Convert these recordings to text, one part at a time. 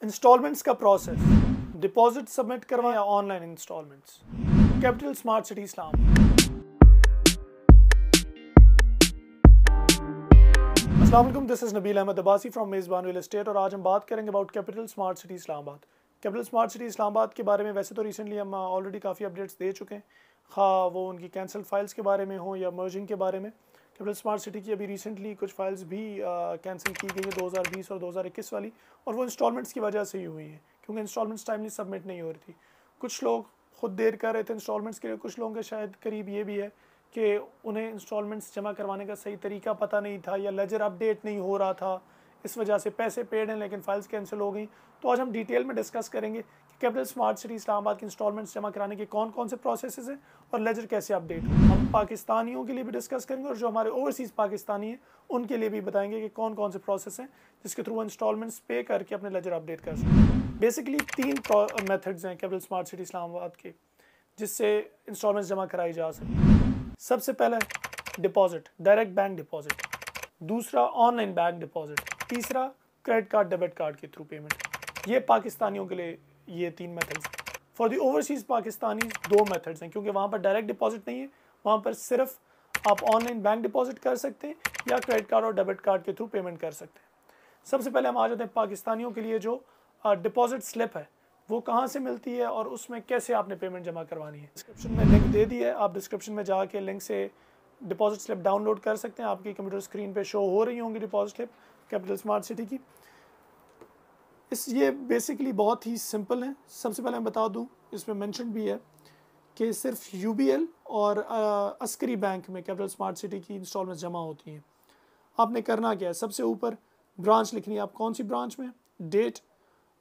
Installments का process, deposit submit करवाएं या online installments. Capital smart city इस्लाम। अस्सलाम वालेकुम, this is Nabeel Ahmed Abbasi from Mezban real estate और आज हम बात करेंगे about capital smart city Islamabad. Capital smart city Islamabad के बारे में वैसे तो रिसेंटली हम ऑलरेडी काफ़ी अपडेट्स दे चुके हैं, हाँ वो उनकी कैंसिल फाइल्स के बारे में हो या मर्जिंग के बारे में। कैपिटल स्मार्ट सिटी की अभी रिसेंटली कुछ फाइल्स भी कैंसिल की गई है 2020 और 2021 वाली, और वो इंस्टॉलमेंट्स की वजह से ही हुई है क्योंकि इंस्टॉलमेंट्स टाइमली सबमिट नहीं हो रही थी। कुछ लोग खुद देर कर रहे थे इंस्टॉलमेंट्स के लिए, कुछ लोगों के शायद करीब ये भी है कि उन्हें इंस्टॉलमेंट्स जमा करवाने का सही तरीका पता नहीं था या लेजर अपडेट नहीं हो रहा था, इस वजह से पैसे पेड हैं लेकिन फाइल्स कैंसिल हो गई। तो आज हम डिटेल में डिस्कस करेंगे कि कैपिटल स्मार्ट सिटी इस्लामाबाद की इंस्टॉलमेंट्स जमा कराने के कौन कौन से प्रोसेसेस हैं और लेजर कैसे अपडेट हो। हम पाकिस्तानियों के लिए भी डिस्कस करेंगे और जो हमारे ओवरसीज़ पाकिस्तानी हैं उनके लिए भी बताएंगे कि कौन कौन से प्रोसेस हैं जिसके थ्रू इंस्टॉलमेंट्स पे करके अपने लेजर अपडेट कर सकते हैं। बेसिकली 3 मेथड्स हैं कैपिटल स्मार्ट सिटी इस्लामाबाद के जिससे इंस्टॉलमेंट्स जमा कराई जा सकती। सबसे पहला डिपॉजिट, डायरेक्ट बैंक डिपॉजिट। दूसरा ऑनलाइन बैंक डिपॉजिट। तीसरा क्रेडिट कार्ड डेबिट कार्ड के थ्रू पेमेंट। ये पाकिस्तानियों के लिए ये 3 methods. For the overseas Pakistani 2 methods हैं क्योंकि वहाँ पर डायरेक्ट डिपॉजिट नहीं है, वहाँ पर सिर्फ आप ऑनलाइन बैंक डिपॉजिट कर सकते हैं या क्रेडिट कार्ड और डेबिट कार्ड के थ्रू पेमेंट कर सकते हैं। सबसे पहले हम आ जाते हैं पाकिस्तानियों के लिए जो डिपॉजिट स्लिप है वो कहाँ से मिलती है और उसमें कैसे आपने पेमेंट जमा करवानी है। डिस्क्रिप्शन में लिंक दे दी है, आप डिस्क्रिप्शन में जाके लिंक से डिपॉजिट स्लिप डाउनलोड कर सकते हैं। आपकी कंप्यूटर स्क्रीन पे शो हो रही होंगी deposit slip capital smart city की। ये बेसिकली बहुत ही सिंपल है। सबसे पहले मैं बता दूं, इसमें मेंशन भी है कि सिर्फ यूबीएल और अस्करी बैंक में कैपिटल स्मार्ट सिटी की इंस्टॉलमेंट जमा होती हैं। आपने करना क्या है, सबसे ऊपर ब्रांच लिखनी है, आप कौन सी ब्रांच में, डेट,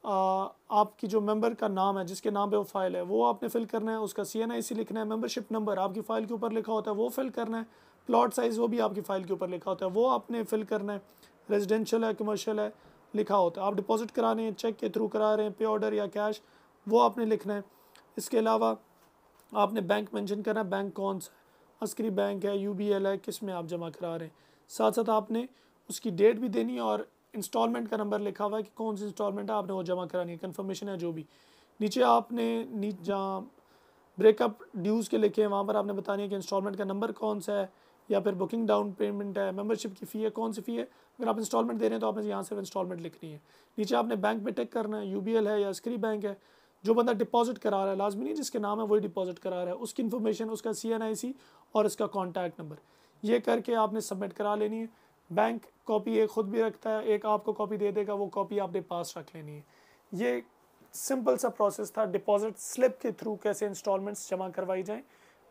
आपकी जो मेंबर का नाम है जिसके नाम पे वो फाइल है वो आपने फिल करना है, उसका CNIC लिखना है, मेंबरशिप नंबर आपकी फ़ाइल के ऊपर लिखा होता है वो फिल करना है, प्लॉट साइज़ वो भी आपकी फ़ाइल के ऊपर लिखा होता है वो आपने फिल करना है, रेजिडेंशियल है कमर्शियल है लिखा होता है, आप डिपॉजिट करा रहे हैं चेक के थ्रू करा रहे हैं पे ऑर्डर या कैश वो आपने लिखना है। इसके अलावा आपने बैंक मेंशन करना है, बैंक कौन सा है, अस्करी बैंक है, UBL है, किस में आप जमा करा रहे हैं। साथ साथ आपने उसकी डेट भी देनी है और इंस्टॉलमेंट का नंबर लिखा हुआ है कि कौन सी इंस्टॉलमेंट है आपने वो जमा करानी है, कंफर्मेशन है जो भी। नीचे आपने जहाँ ब्रेकअप ड्यूज़ के लिखे हैं वहाँ पर आपने बतानी है कि इंस्टॉलमेंट का नंबर कौन सा है या फिर बुकिंग डाउन पेमेंट है, मेंबरशिप की फ़ी है, कौन सी फ़ी है। अगर आप इंस्टॉलमेंट दे रहे हैं तो आपने यहाँ से इंस्टॉलमेंट लिखनी है। नीचे आपने बैंक पे टिक करना है, UBL है या अस्करी बैंक है। जो बंदा डिपॉजिट करा रहा है, लाजमी नहीं जिसके नाम है वही डिपॉजिट करा रहा है, उसकी इन्फॉर्मेशन, उसका CNIC और इसका कॉन्टैक्ट नंबर, ये करके आपने सबमिट करा लेनी है। बैंक कॉपी एक खुद भी रखता है, एक आपको कॉपी दे देगा, वो कॉपी आपने पास रख लेनी है। ये सिंपल सा प्रोसेस था डिपॉजिट स्लिप के थ्रू कैसे इंस्टॉलमेंट्स जमा करवाई जाएं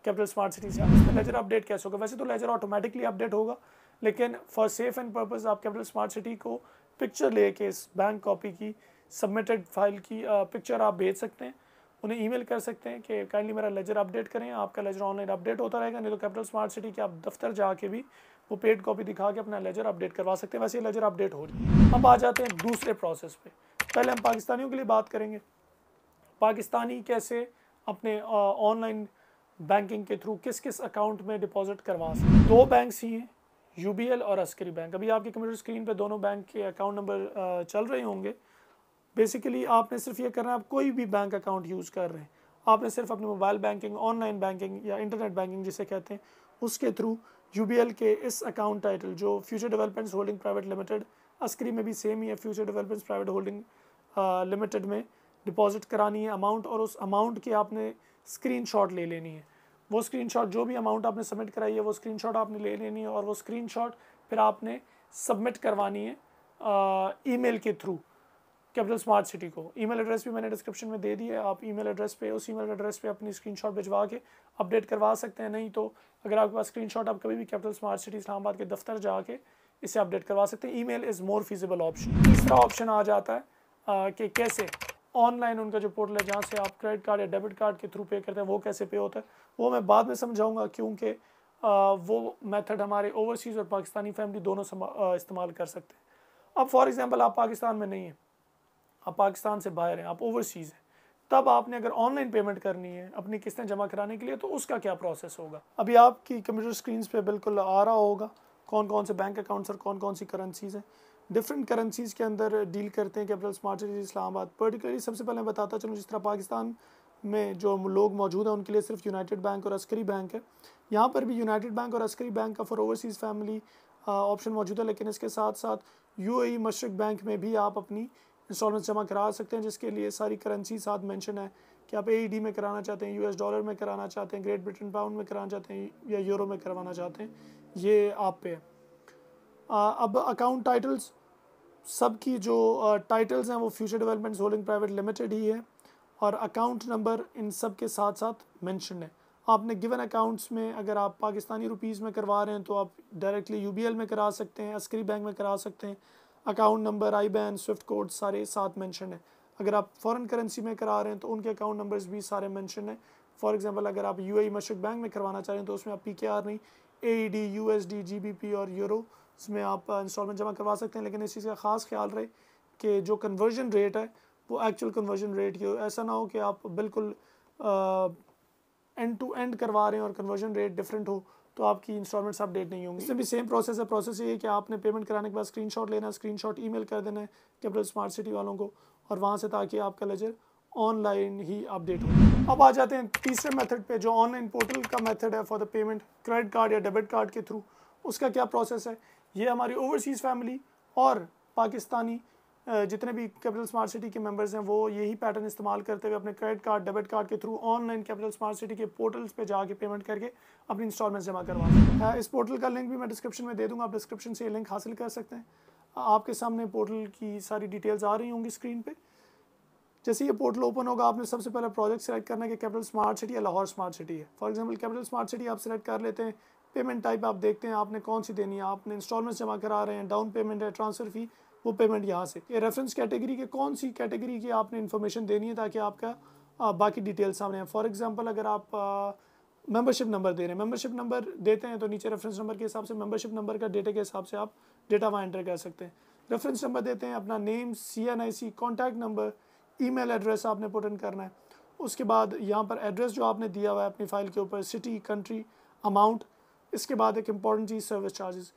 कैपिटल स्मार्ट सिटी से। इसमें लेजर अपडेट कैसे होगा, वैसे तो लेजर ऑटोमेटिकली अपडेट होगा लेकिन फॉर सेफ एंड पर्पस आप कैपिटल स्मार्ट सिटी को पिक्चर लेके इस बैंक कॉपी की सबमिटेड फाइल की पिक्चर आप भेज सकते हैं, उन्हें ईमेल कर सकते हैं कि काइंडली मेरा लेजर अपडेट करें। आपका लेजर ऑनलाइन अपडेट होता रहेगा, नहीं तो कैपिटल स्मार्ट सिटी के आप दफ्तर जाके भी वो पेड कॉपी दिखा के अपना लेजर अपडेट करवा सकते हैं। वैसे ये लेजर अपडेट हो रही। अब आ जाते हैं दूसरे प्रोसेस पे। पहले हम पाकिस्तानियों के लिए बात करेंगे, पाकिस्तानी कैसे अपने ऑनलाइन बैंकिंग के थ्रू किस किस अकाउंट में डिपॉजिट करवा सकते हैं। 2 बैंक्स ही हैं, UBL और अस्करी बैंक। अभी आपकी कंप्यूटर स्क्रीन पे दोनों बैंक के अकाउंट नंबर चल रहे होंगे। बेसिकली आपने सिर्फ ये करना है, आप कोई भी बैंक अकाउंट यूज़ कर रहे हैं, आपने सिर्फ अपनी मोबाइल बैंकिंग, ऑनलाइन बैंकिंग या इंटरनेट बैंकिंग जिसे कहते हैं उसके थ्रू UBL के इस अकाउंट टाइटल जो future developments holding private limited, Askari में भी सेम ही है, future developments private holding limited में डिपॉजिट करानी है अमाउंट, और उस अमाउंट की आपने स्क्रीनशॉट ले लेनी है। वो स्क्रीनशॉट जो भी अमाउंट आपने सबमिट कराई है वो स्क्रीनशॉट आपने ले लेनी है और वो स्क्रीनशॉट फिर आपने सबमिट करवानी है ईमेल के थ्रू कैपिटल स्मार्ट सिटी को। ईमेल एड्रेस भी मैंने डिस्क्रिप्शन में दे दी है, आप ईमेल एड्रेस पे, उस ईमेल एड्रेस पे अपनी स्क्रीनशॉट भिजवा के अपडेट करवा सकते हैं। नहीं तो अगर आपके पास स्क्रीनशॉट, आप कभी भी कैपिटल स्मार्ट सिटी इस्लामाबाद के दफ्तर जाके इसे अपडेट करवा सकते हैं। Email is more feasible option. तीसरा ऑप्शन आ जाता है कि कैसे ऑनलाइन उनका जो पोर्टल है जहाँ से आप क्रेडिट कार्ड या डेबिट कार्ड के थ्रू पे करते हैं वो कैसे पे होता है, वो मैं बाद में समझाऊंगा क्योंकि वो मेथड हमारे ओवरसीज़ और पाकिस्तानी फैमिली दोनों इस्तेमाल कर सकते हैं। अब फॉर एग्जांपल आप पाकिस्तान में नहीं हैं, आप पाकिस्तान से बाहर हैं, आप ओवरसीज़ हैं, तब आपने अगर ऑनलाइन पेमेंट करनी है अपनी किस्तें जमा कराने के लिए तो उसका क्या प्रोसेस होगा। अभी आपकी कंप्यूटर स्क्रीन पे बिल्कुल आ रहा होगा कौन कौन से बैंक अकाउंट्स और कौन कौन सी करेंसीज़ हैं। डिफरेंट करेंसीज़ के अंदर डील करते हैं capital smart city Islamabad. Particularly सबसे पहले मैं बताता चलूँ, जिस तरह पाकिस्तान में जो लोग मौजूद हैं उनके लिए सिर्फ यूनाइटेड बैंक और अस्करी बैंक है। यहाँ पर भी यूनाइटेड बैंक और अस्करी बैंक का फॉर ओवरसीज़ फैमिली ऑप्शन मौजूद है, लेकिन इसके साथ साथ यूएई मशरक बैंक में भी आप अपनी इंस्टॉलमेंट जमा करा सकते हैं, जिसके लिए सारी करेंसी साथ मेंशन है कि आप एईडी में कराना चाहते हैं, यूएस डॉलर में कराना चाहते हैं, ग्रेट ब्रिटेन पाउंड में कराना चाहते हैं या यूरो में करवाना चाहते हैं, ये आप पे है। अब अकाउंट टाइटल्स, सब की जो टाइटल्स हैं वो future developments holding private limited ही है, और अकाउंट नंबर इन सब के साथ साथ मेंशन है। आपने गिवन अकाउंट्स में अगर आप पाकिस्तानी रुपीज़ में करवा रहे हैं तो आप डायरेक्टली यूबीएल में करा सकते हैं, अस्करी बैंक में करा सकते हैं। अकाउंट नंबर, आईबैन, स्विफ्ट कोड सारे साथ मेंशन है। अगर आप फॉरेन करेंसी में करा रहे हैं तो उनके अकाउंट नंबर्स भी सारे मेंशन है। फॉर एग्जांपल अगर आप यूएई मशरक बैंक में करवाना चाह रहे हैं तो उसमें आप पीकेआर नहीं, एईडी, यूएसडी, जीबीपी और यूरो इसमें आप इंस्टॉलमेंट जमा करवा सकते हैं। लेकिन इस चीज़ का ख़ास ख्याल रहे कि जो कन्वर्जन रेट है वो एक्चुअल कन्वर्जन रेट की हो। ऐसा ना हो कि आप बिल्कुल एंड टू एंड करवा रहे हैं और कन्वर्जन रेट डिफरेंट हो तो आपकी इंस्टॉलमेंट्स अपडेट नहीं होंगी। इसमें भी सेम प्रोसेस है। प्रोसेस ये है कि आपने पेमेंट कराने के बाद स्क्रीनशॉट लेना है, स्क्रीनशॉट ईमेल कर देना है कैपिटल स्मार्ट सिटी वालों को, और वहाँ से ताकि आपका लेजर ऑनलाइन ही अपडेट हो। अब आ जाते हैं तीसरे मेथड पे, जो ऑनलाइन पोर्टल का मेथड है for the payment credit card या डेबिट कार्ड के थ्रू। उसका क्या प्रोसेस है, ये हमारी ओवरसीज़ फैमिली और पाकिस्तानी जितने भी कैपिटल स्मार्ट सिटी के मेंबर्स हैं वो यही पैटर्न इस्तेमाल करते हुए अपने क्रेडिट कार्ड, डेबिट कार्ड के through online capital smart city के पोर्टल्स पे जाके पेमेंट करके अपनी इंस्टॉलमेंट्स जमा करवा सकते हैं। इस पोर्टल का लिंक भी मैं डिस्क्रिप्शन में दे दूँगा, आप डिस्क्रिप्शन से ये लिंक हासिल कर सकते हैं। आपके सामने पोर्टल की सारी डिटेल्स आ रही होंगी स्क्रीन पर। जैसे ये पोर्टल ओपन होगा, आपने सबसे पहले प्रोजेक्ट सेलेक्ट करना है कि कैपिटल स्मार्ट सिटी या लाहौर स्मार्ट सिटी है। For example capital smart city आप सेलेक्ट कर लेते हैं। पेमेंट टाइप आप देखते हैं आपने कौन सी देनी है, आपने इंस्टॉलमेंट्स जमा करा रहे हैं, डाउन पेमेंट है, ट्रांसफ़र फ़ी, वो पेमेंट यहाँ से। ये रेफरेंस कैटेगरी के कौन सी कैटेगरी की आपने इन्फॉर्मेशन देनी है ताकि आपका बाकी डिटेल्स सामने आए। फॉर एग्जांपल अगर आप मेंबरशिप नंबर दे रहे हैं, मेंबरशिप नंबर देते हैं तो नीचे रेफरेंस नंबर के हिसाब से मेंबरशिप नंबर का डेटा के हिसाब से आप डेटा वहाँ एंटर कर सकते हैं। रेफरेंस नंबर देते हैं, अपना name, CNIC, contact number, email address आपने पुट इन करना है। उसके बाद यहाँ पर एड्रेस जो आपने दिया हुआ है अपनी फ़ाइल के ऊपर, सिटी, कंट्री, अमाउंट। इसके बाद एक इंपॉर्टेंट चीज़, service charges.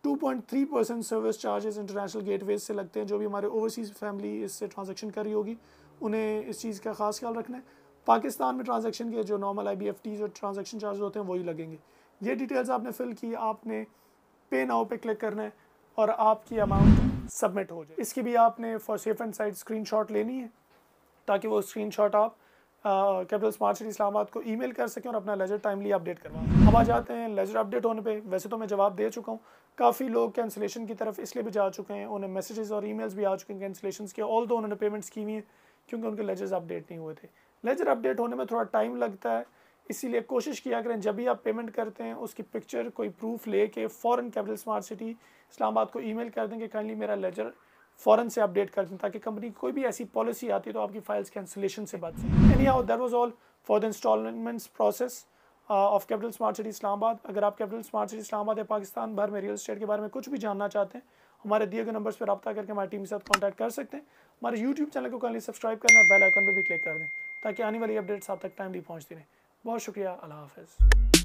2.3% service charges international gateways से लगते हैं। जो भी हमारे ओवरसीज़ फैमिली इससे ट्रांजैक्शन कर रही होगी उन्हें इस चीज़ का खास ख्याल रखना है। पाकिस्तान में ट्रांजैक्शन के जो नॉर्मल IBFTs और ट्रांजैक्शन चार्ज होते हैं वही लगेंगे। ये डिटेल्स आपने फिल की, आपने पे नाउ पे क्लिक करना है और आपकी अमाउंट सबमिट हो जाए। इसकी भी आपने for safe and side screenshot लेनी है ताकि वो स्क्रीनशॉट आप कैपिटल स्मार्ट सिटी इस्लामाबाद को ईमेल कर सकें और अपना लेजर टाइमली अपडेट करवाएं। अब आ जाते हैं लेजर अपडेट होने पे। वैसे तो मैं जवाब दे चुका हूँ, काफ़ी लोग कैंसिलेशन की तरफ इसलिए भी जा चुके हैं, उन्हें मैसेजेस और ईमेल्स भी आ चुके हैं कैंसिलेशन के, ऑल दो उन्होंने पेमेंट्स की हुई हैं क्योंकि उनके लेजर्स अपडेट नहीं हुए थे। लेजर अपडेट होने में थोड़ा टाइम लगता है, इसीलिए कोशिश किया करें जब भी आप पेमेंट करते हैं उसकी पिक्चर, कोई प्रूफ लेके फ़ौरन कैपिटल स्मार्ट सिटी इस्लामाबाद को ईमेल कर दें कि काइंडली मेरा लेजर फ़ौरन से अपडेट कर दें ताकि कंपनी की कोई भी ऐसी पॉलिसी आती है तो आपकी फाइल्स कैंसिलेशन से बच सकें। Anyhow that was all for the installments process of Capital smart city Islamabad. अगर आप कैपिटल स्मार्ट सिटी इस्लामाबाद या पाकिस्तान भर में रियल एस्टेट के बारे में कुछ भी जानना चाहते हैं, हमारे दिए गए नंबर्स पर रब्ता करके हमारी टीम के साथ कॉन्टैक्ट कर सकते हैं। हमारे यूट्यूब चैनल को काइंडली सब्सक्राइब करना, बेल आइकन पर भी क्लिक कर दें ताकि आने वाली अपडेट्स आप तक टाइमली पहुँचती रहें। बहुत शुक्रिया, अल्लाह हाफ़िज़।